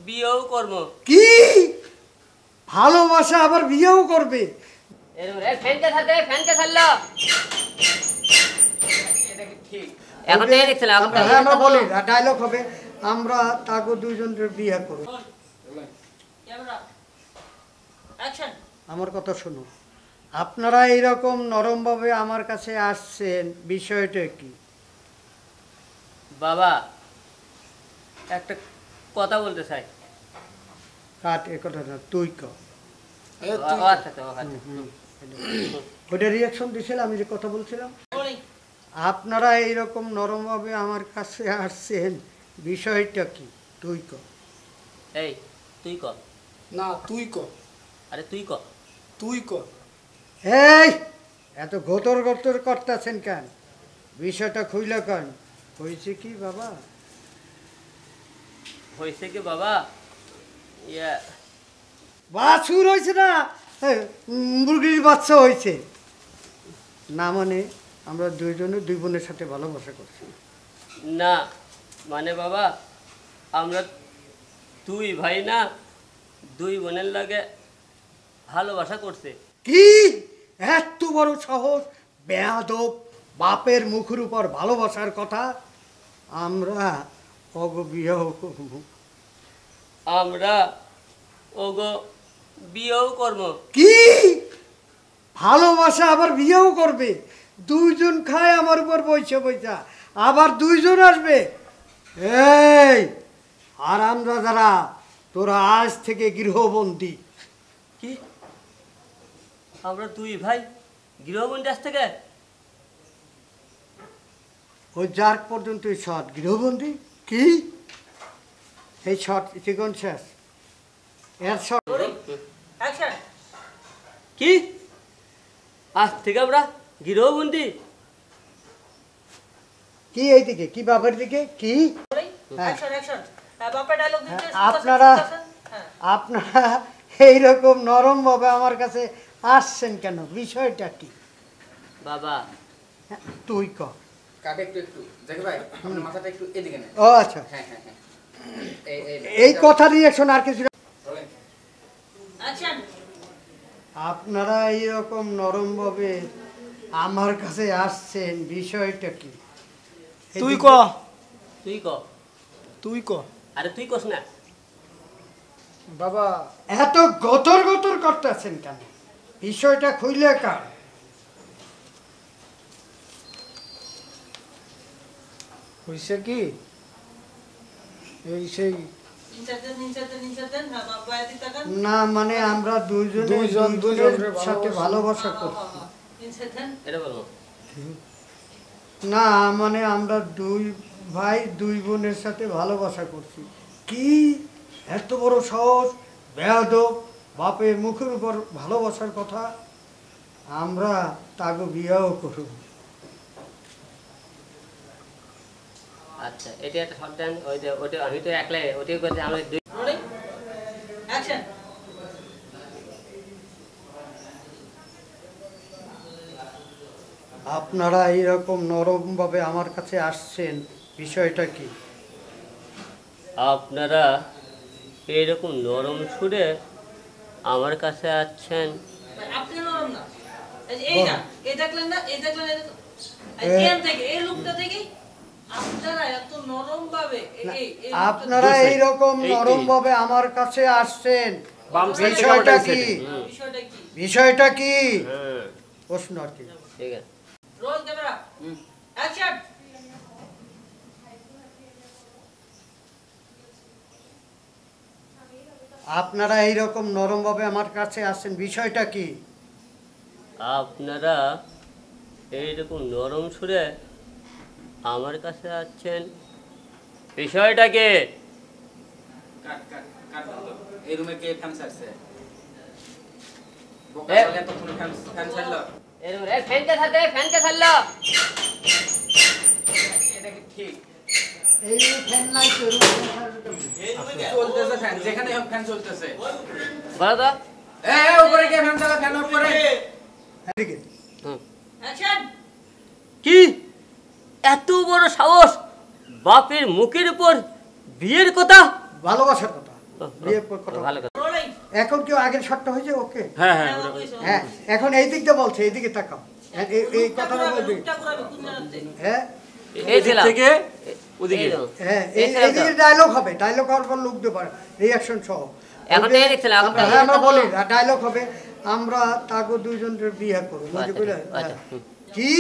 বিয়েও করব। কি ভালোবাসা আবার বিয়েও করবে? ফ্যানকে ছাড়লো এখন দেখছিলাম আমরা বলি ডায়লগ হবে, আমরা তাগো দুইজনের বিয়ে করব। আমার কথা শুনো, আপনারা এইরকম নরমভাবে আমার কাছে আসছেন, বিষয়টা কি? বাবা একটা কথা বলতে চাই। কাট এ কথা না, তুই ক। ওটা রিয়াকশন দিয়েছিল আমি যে কথা বলছিলাম। আপনারা এইরকম নরমভাবে আমার কাছে আসছেন, বিষয়টা কি? তুই ক। এই তুই ক না, তুই ক। আরে তুই ক। তুই ক। এই এত গতর গতর করতেছেন কেন? বিষয়টা খুইলা কেন? হয়েছে কি বাবা? হয়েছে কি বাবা? ইয়া বাছুর হয়েছে না মুরগির বাচ্চা হয়েছে না? মানে আমরা দুইজনে দুই বোনের সাথে ভালোবাসা করছি না, মানে বাবা আমরা দুই ভাই না, দুই বোনের লাগে ভালোবাসা করছে। কি এত বড় সাহস? বেয়াদব! বাপের মুখের উপর ভালোবাসার কথা! আমরা অগ বিবাহ করব। আমরা ওগো বিয়েও করব। কি ভালোবাসা আবার বিয়েও করবে? দুইজন খায় আমার উপর বইছে বইছা, আবার দুইজন আসবে? এই আর আমরা যারা, তোরা আজ থেকে গৃহবন্দী। কি আমরা দুই ভাই গৃহবন্দী আজ থেকে? ওই যার পর্যন্ত শট গৃহবন্দী। কি এই শট চিকন শেষ এর শট? কি আজ থেকে আমরা গৃহবন্দী? কি এইদিকে কি বাবার দিকে কি? আপনারা আপনারা এইরকম নরম ভাবে আমার কাছে আসছেন কেন? বিষয়টা কি বাবা? তুই ক। কাটে একটু একটু দেখে ভাই, আপনার মাথাটা একটু এদিকে নেন। ও আচ্ছা, হ্যাঁ হ্যাঁ হ্যাঁ, এই কথা রিয়াকশন আর কিছু না। আপনারা এইরকম নরম ভাবে আমার কাছে আসছেন, বিষয়টা কি? তুই ক। তুই ক। তুই ক। আরে তুই কস না বাবা। এত গতর গতর করতেছেন কেন? বিষয়টা খুইলে কার? হইছে কি এই সেই না, মানে আমরা দুইজন দুইজনের সাথে ভালোবাসা করছি। এটা বলো না, মানে আমরা দুই ভাই দুই বোনের সাথে ভালোবাসা করছি। কি এত বড় সাহস? বেয়াদব! বাপের মুখের উপর ভালোবাসার কথা! আমরা তাকে বিয়েও করব। আচ্ছা, এটা একটা শর্ট দেন। ওই যে ওটা আমি তো একলাই ওটাই করছি আমরা দুই। আপনারা এইরকম নরমভাবে আমার কাছে আসছেন, বিষয়টা কি? আপনারা এইরকম নরম সুরে আমার কাছে আসছেন। আপনি নরম না, এই না, এই দেখলেন না, এই দেখলেন, এইখান থেকে এই লুকটা থেকে আপনারা এত নরম ভাবে আপনারা এইরকম নরম ভাবে আমার কাছে আসছেন, বিষয়টা কি? বিষয়টা কি প্রশ্ন আর কি? ঠিক আছে, রোল ক্যামেরা অ্যাকশন। আপনারা এইরকম নরম ভাবে আমার কাছে আসছেন, বিষয়টা কি? আপনারা এইরকম নরম সুরে আমার কাছে আসছেন, বিষয়টা কি? কাট কাট কাট। এই রুমে কে ফ্যান ছাড়ছে? বোকা বলে তো কোন ফ্যান ছাড়লো? এর ফ্যানকে ছাড়লো এটা কি ঠিক? এই ফ্যান নাই তো চলতেছে ফ্যান, যেখানে হোক ফ্যান চলতেছে। বলো তো। এই উপরে কে ফ্যান চালা? ফ্যান অফ করে। এদিকে অ্যাকশন। কি এত বড় সাহস? বাপের মুখের উপর বিয়ের কথা? ভালোবাসার কথা। বিয়ের পর কথা ভালো কথা। রোলাই এখন কেউ আগের শটটা হয়েছে ওকে হ্যাঁ হ্যাঁ হ্যাঁ ওটা ওই হ্যাঁ এখন এই দিকটা বলছে এইদিকে তাকাও এই কথাটা বলবি লুকটা করাবে কোন জায়গাতে হ্যাঁ এই ছিলাম থেকে ওদিকে এই তো। হ্যাঁ এই ছিলাম তো। এইদিকে ডায়লগ হবে ডায়লগ হওয়ার পর লোক দেবে রিয়াকশন সহ এখন তো এই দেখছিলাম, এখন তো হ্যাঁ আমরা এই বলি ডায়লগ হবে আমরা তাগো দুইজনের বিয়ে করবো বুঝলি আচ্ছা, বুঝলে আচ্ছা, কি